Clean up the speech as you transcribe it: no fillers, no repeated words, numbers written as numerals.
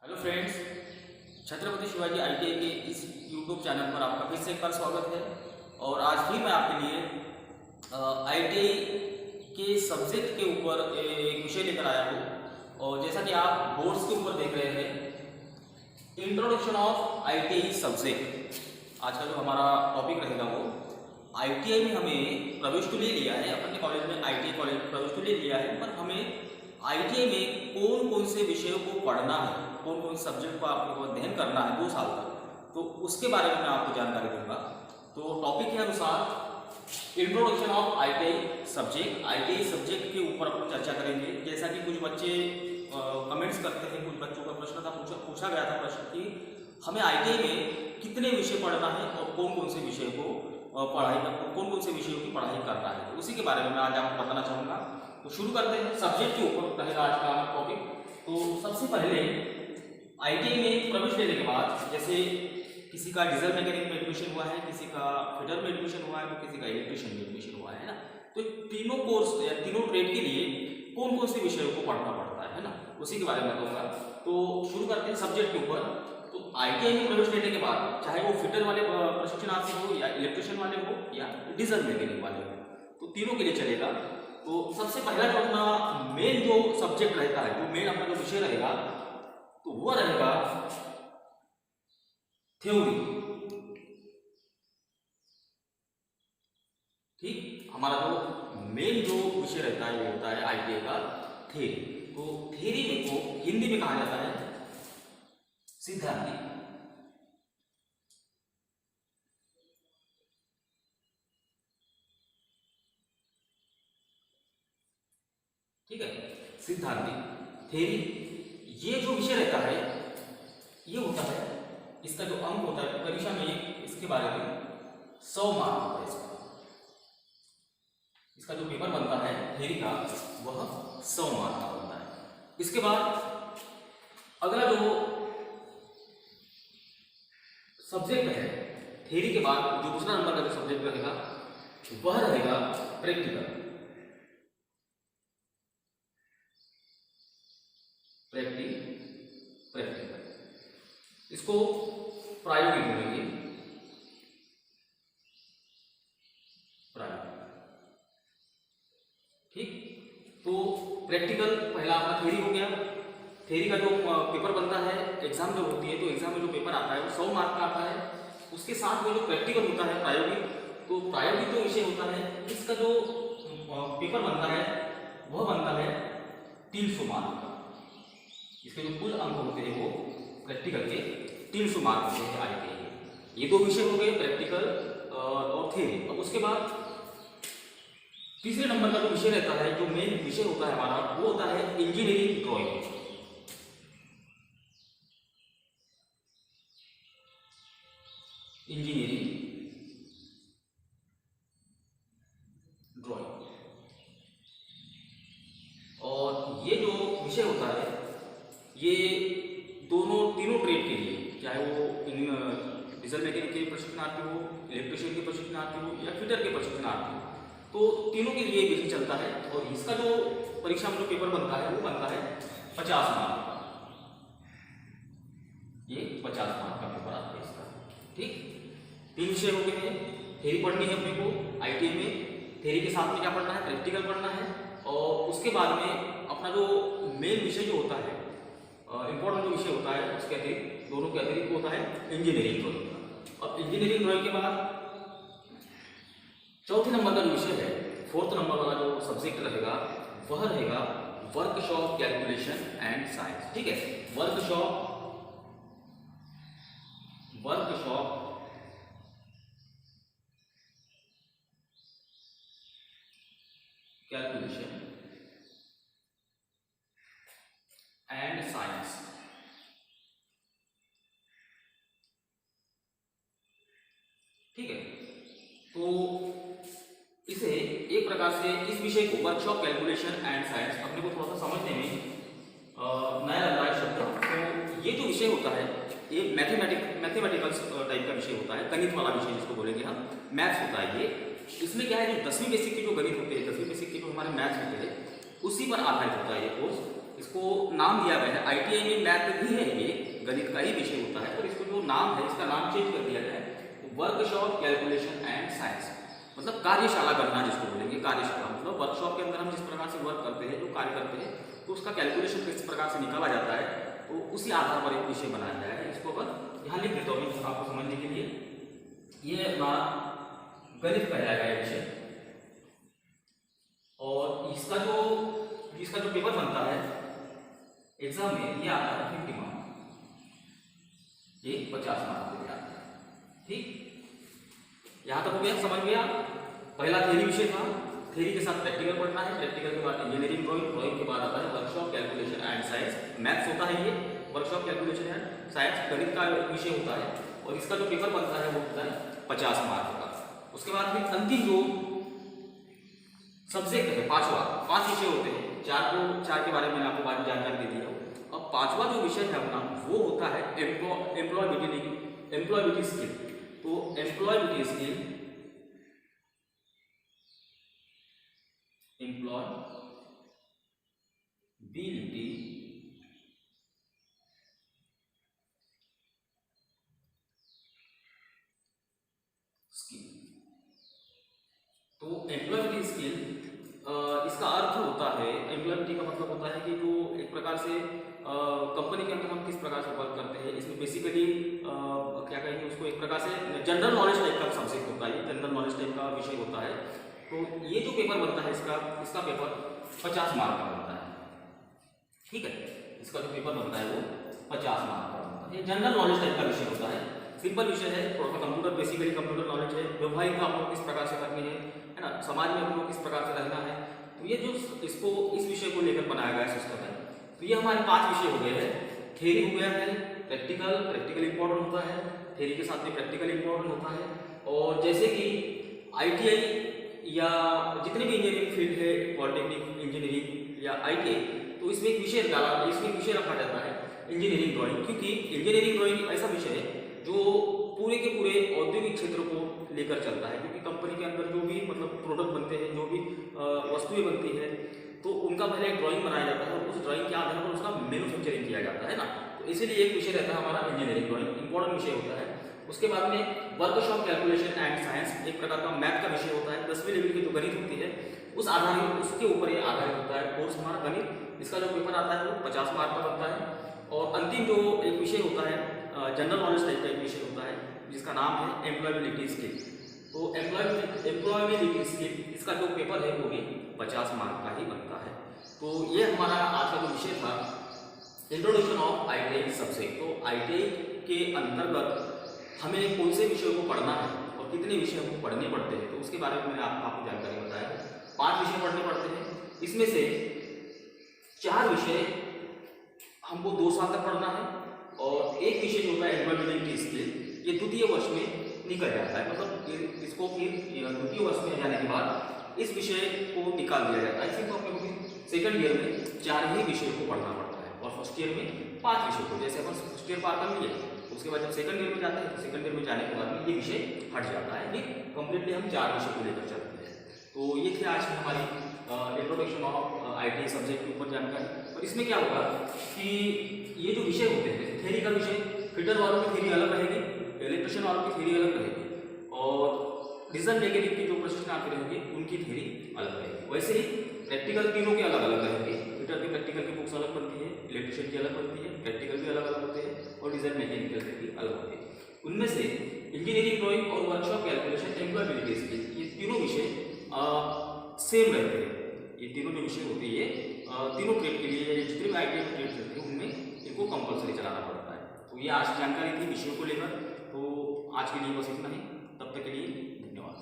Hello friends, Chhatrapati Shivaji ITI के इस YouTube channel पर आपका फिर से एक बार स्वागत है। और आज फिर मैं आपके लिए आईटीआई के सब्जेक्ट के ऊपर एक विषय लेकर आया हूँ। और जैसा कि आप बोर्ड्स के ऊपर देख रहे हैं, इंट्रोडक्शन ऑफ आईटीआई सब्जेक्ट आज का जो हमारा टॉपिक रहेगा वो आईटीआई में हमें प्रवेश तो ले लिया है, अपने कॉलेज में आईटीआई कॉलेज प्रवेश तो ले लिया है, पर हमें आईटीआई में कौन कौन से विषयों को पढ़ना है, कौन कौन से सब्जेक्ट को आपको अध्ययन करना है 2 साल तक, तो उसके बारे में मैं आपको जानकारी दूंगा। तो टॉपिक के अनुसार इंट्रोडक्शन ऑफ आईटीआई सब्जेक्ट के ऊपर अपन चर्चा करेंगे। जैसा कि कुछ बच्चे कमेंट्स करते हैं, कुछ बच्चों का प्रश्न था, पूछा गया था प्रश्न कि हमें आईटीआई में कितने विषय पढ़ना है और कौन कौन से विषयों की पढ़ाई करना है, तो उसी के बारे में मैं आज आपको बताना चाहूँगा। तो शुरू करते हैं। सब्जेक्ट के ऊपर रहेगा आज का हमारा टॉपिक। तो सबसे पहले आईटीआई में प्रवेश लेने के बाद, जैसे किसी का डीजल मैकेनिक में एडमिशन हुआ है, किसी का फिटर में एडमिशन हुआ है, तो किसी का इलेक्ट्रिशियन में एडमिशन हुआ है ना, तो तीनों कोर्स या तीनों ट्रेड के लिए कौन कौन से विषयों को पढ़ना पड़ता है ना, उसी के बारे में बताऊंगा। तो शुरू करते हैं सब्जेक्ट के ऊपर। तो आईटीआई में प्रवेश लेने के बाद, चाहे वो फिटर वाले प्रशिक्षणार्थी हो या इलेक्ट्रिशियन वाले हो या डीजल मैकेनिक वाले हो, तो तीनों के लिए चलेगा। तो सबसे पहला जो अपना मेन जो सब्जेक्ट रहता है, जो मेन अपना जो विषय रहेगा, तो वो रहेगा थ्योरी। ठीक, हमारा जो मेन जो विषय रहता है वो होता है आईटीआई का थ्योरी। तो थ्योरी में को हिंदी में कहा जाता है सिद्धांतिक। ठीक है, सिद्धांतिक थ्योरी, ये जो विषय रहता है ये होता है, इसका जो अंक होता है परीक्षा में इसके बारे में 100 मार्क होता है। इसका जो पेपर बनता है थ्योरी का वह 100 मार्क का बनता है। इसके बाद अगला जो सब्जेक्ट है थ्योरी के बाद, जो दूसरा नंबर का जो सब्जेक्ट रहेगा वह रहेगा प्रैक्टिकल। प्रैक्टिकल इसको प्रायोगिक बोलेंगे, प्रायोगिक। ठीक, तो प्रैक्टिकल पहला आपका थ्योरी हो गया। थ्योरी का जो पेपर बनता है, एग्जाम जो होती है, तो एग्जाम में जो पेपर आता है वो 100 मार्क का आता है। उसके साथ में जो प्रैक्टिकल होता है प्रायोगिक, तो प्रायोगिक जो विषय होता है इसका जो पेपर बनता है वह बनता है 300 मार्क का। इसके जो कुल अंक होते हैं वो प्रैक्टिकल के 300 मार्क होते हैं आईटीआई के। ये 2 विषय हो गए, प्रैक्टिकल और थ्योरी। अब उसके बाद तीसरे नंबर का जो विषय रहता है, जो मेन विषय होता है हमारा, वो होता है इंजीनियरिंग ड्राइंग। इंजीनियरिंग ड्राइंग, और ये जो विषय होता है ये तीनों ट्रेड के लिए, चाहे वो डीजल मैकेनिक के प्रशिक्षणार्थी हो, इलेक्ट्रिशियन के प्रशिक्षणार्थी हो या फिटर के प्रशिक्षणार्थी हो, तो तीनों के लिए विषय चलता है। और इसका जो परीक्षा में जो पेपर बनता है वो बनता है 50 मार्क का। ये 50 मार्क का पेपर आता है इसका। ठीक, 3 विषय हो गए हैं। थ्योरी पढ़नी है अपने को आईटीआई में, थ्योरी के साथ में क्या पढ़ना है, प्रैक्टिकल पढ़ना है, और उसके बाद में अपना जो मेन विषय जो होता है, इंपॉर्टेंट जो विषय होता है, उसके अतिरिक्त, दोनों के अतिरिक्त होता है इंजीनियरिंग ड्राइंग। और इंजीनियरिंग ड्राइंग के बाद चौथे नंबर का जो विषय है, 4th नंबर वाला जो सब्जेक्ट रहेगा वह रहेगा वर्कशॉप कैलकुलेशन एंड साइंस। ठीक है, वर्कशॉप कैलकुलेशन एंड साइंस। ठीक है, तो इसे एक प्रकार से इस विषय को वर्कशॉप कैलकुलेशन एंड साइंस अपने को थोड़ा सा समझने में नया लग रहा है शब्द। तो ये जो विषय होता है ये मैथमेटिकल टाइप का विषय होता है, गणित वाला विषय जिसको बोलेंगे हम, मैथ्स होता है ये। इसमें क्या है, जो 10वीं बेसिक के जो गणित होते हैं, 10वीं बेसिक के जो हमारे मैथ्स होते हैं, उसी पर आधारित होता है ये कोर्स। इसको नाम दिया गया है, आईटीआई में मैथ भी है ये, गणित का ही विषय होता है, पर इसको जो नाम है इसका नाम चेंज कर दिया गया है, वर्कशॉप कैलकुलेशन एंड साइंस, मतलब कार्यशाला गणना जिसको बोलेंगे, कार्यशाला मतलब वर्कशॉप के अंदर हम जिस प्रकार से वर्क करते हैं, जो कार्य करते हैं, तो उसका कैलकुलेशन किस प्रकार से निकाला जाता है, तो उसी आधार पर एक विषय बनाया गया है। इसको अगर यहाँ लिख देता हूँ आपको समझने के लिए, ये हमारा गणित कहलाएगा ये विषय, और इसका जो पेपर बनता है एग्जाम में, ये आता है 50 मार्क, ये 50 मार्क के लिए आता है। ठीक, यहां तक हो गया, समझ गया। पहला थ्योरी विषय था, थ्योरी के साथ प्रैक्टिकल पढ़ना है, प्रैक्टिकल के बाद इंजीनियरिंग ड्राइंग, ड्राइंग के बाद आता है workshop calculation and science, maths होता है ये, वर्कशॉप कैलकुलेशन एंड साइंस गणित का विषय होता है, और इसका जो पेपर बनता है वो होता है 50 मार्क का। उसके बाद फिर अंतिम जो सब्जेक्ट है, पांच विषय होते हैं, चार के बारे में मैंने आपको बाद में जानकारी दे दिया। अब पांचवा जो विषय है अपना वो होता है एम्प्लॉयबिलिटी स्किल। तो एम्प्लॉयबिलिटी स्किल, एम्प्लॉयबिलिटी स्किल, तो एम्प्लॉयबिलिटी स्किल इसका अर्थ होता है, एम्प्लॉयबिलिटी का मतलब होता है कि जो एक प्रकार से कंपनी के अंदर हम किस प्रकार से वर्क करते हैं, इसमें बेसिकली क्या कहेंगे उसको, एक प्रकार से जनरल नॉलेज टाइप का सब्जेक्ट होता है, जनरल नॉलेज टाइप का विषय होता है। तो ये जो पेपर बनता है इसका पेपर 50 मार्क का बनता है। ठीक है, इसका जो पेपर बनता है वो 50 मार्क का बनता है। ये जनरल नॉलेज टाइप का विषय होता है, सिंपल विषय है, थोड़ा सा कंप्यूटर, बेसिकली कंप्यूटर नॉलेज है, व्यवहारिक काम लोग किस प्रकार से करनी है ना, समाज में हम लोग किस प्रकार से रहना है, तो ये जो इस विषय को लेकर बनाया गया सिस्टम है। तो ये हमारे 5 विषय हो गए हैं, थ्योरी हो गया है, प्रैक्टिकल इंपॉर्टेंट होता है, थ्योरी के साथ में प्रैक्टिकल इंपॉर्टेंट होता है, और जैसे कि ITI या जितने भी इंजीनियरिंग फील्ड है, पॉलिटेक्निक इंजीनियरिंग या ITI, तो इसमें एक विषय रखा जाता है इंजीनियरिंग ड्राइंग, क्योंकि इंजीनियरिंग ड्राइंग ऐसा विषय है जो पूरे के पूरे औद्योगिक क्षेत्र को लेकर चलता है, क्योंकि कंपनी के अंदर जो भी मतलब प्रोडक्ट बनते हैं, जो भी वस्तुएं बनती है, तो उनका पहले एक ड्राइंग बनाया जाता है, और उस ड्राइंग के आधार पर उसका मैन्युफैक्चरिंग किया जाता है ना। तो इसीलिए एक विषय रहता है हमारा इंजीनियरिंग ड्राइंग, इंपॉर्टेंट विषय होता है। उसके बाद में वर्कशॉप कैलकुलेशन एंड साइंस, एक प्रकार का मैथ का विषय होता है, 10वीं लेवल की जो गणित होती है उसके ऊपर ये आधारित होता है कोर्स हमारा गणित। इसका जो पेपर आता है वो 50 मार्क का बनता है। और अंतिम जो एक विषय होता है जनरल नॉलेज टाइप का एक विषय होता है, जिसका नाम है एम्प्लॉयबिलिटी स्किल। तो एम्प्लॉयबिलिटी स्किल, इसका जो पेपर है वो भी 50 मार्क का ही बनता है। तो ये हमारा आज का जो विषय था, इंट्रोडक्शन ऑफ ITI सब्जेक्ट। तो ITI के अंतर्गत हमें कौन से विषयों को पढ़ना है और कितने विषय हमको पढ़ने पड़ते हैं, तो उसके बारे में मैंने आपको जानकारी बताया। 5 विषय पढ़ने पड़ते हैं, इसमें से 4 विषय हमको 2 साल तक पढ़ना है, और एक विषय जो होता है एम्प्लॉयबिलिटी स्किल, ये द्वितीय वर्ष में निकल जाता है, मतलब इसको फिर द्वितीय वर्ष में जाने के बाद इस विषय को निकाल दिया जाता है। इसी को अपने सेकंड ईयर में 4 ही विषयों को पढ़ना पड़ता है, और फर्स्ट ईयर में 5 विषय को, जैसे अपन फर्स्ट ईयर पार कर लिए, उसके बाद जब सेकंड ईयर में जाते हैं, तो सेकंड ईयर में जाने के बाद में ये विषय हट जाता है, फिर कंप्लीटली हम 4 विषय को लेकर चलते हैं। तो ये थे आज की हमारी इंट्रोडक्शन ऑफ ITI सब्जेक्ट के ऊपर जानकारी। और इसमें क्या होगा कि ये जो विषय होते हैं, थ्योरी का विषय, फिटर वालों की थ्योरी अलग रहेगी, इलेक्ट्रिशियन वालों की थ्योरी अलग रहेगी, और डिजाइन मैकेनिक की जो प्रशिक्षण आती रहेंगे उनकी थ्योरी अलग रहेगी। वैसे ही प्रैक्टिकल तीनों के अलग अलग रहेंगे, फिटर की प्रैक्टिकल की बुक्स अलग बनती है, इलेक्ट्रिशियन की अलग बनती है, प्रैक्टिकल भी अलग अलग होते हैं, और डिजाइन मैकेनिकल की अलग होती है। उनमें से इंजीनियरिंग ड्राइंग और वर्कशॉप कैलकुलेशन, एम्प्लॉयबिलिटी स्किल, ये तीनों विषय सेम रहते हैं। ये तीनों जो विषय होते हैं, ये तीनों ट्रेड के लिए, जितने भी ITI ट्रेड चलते हैं उनमें इनको कंपलसरी चलाना पड़ता है। तो ये आज जानकारी थी विषयों को लेकर। तो आज के लिए बस इतना ही, तब तक के लिए धन्यवाद।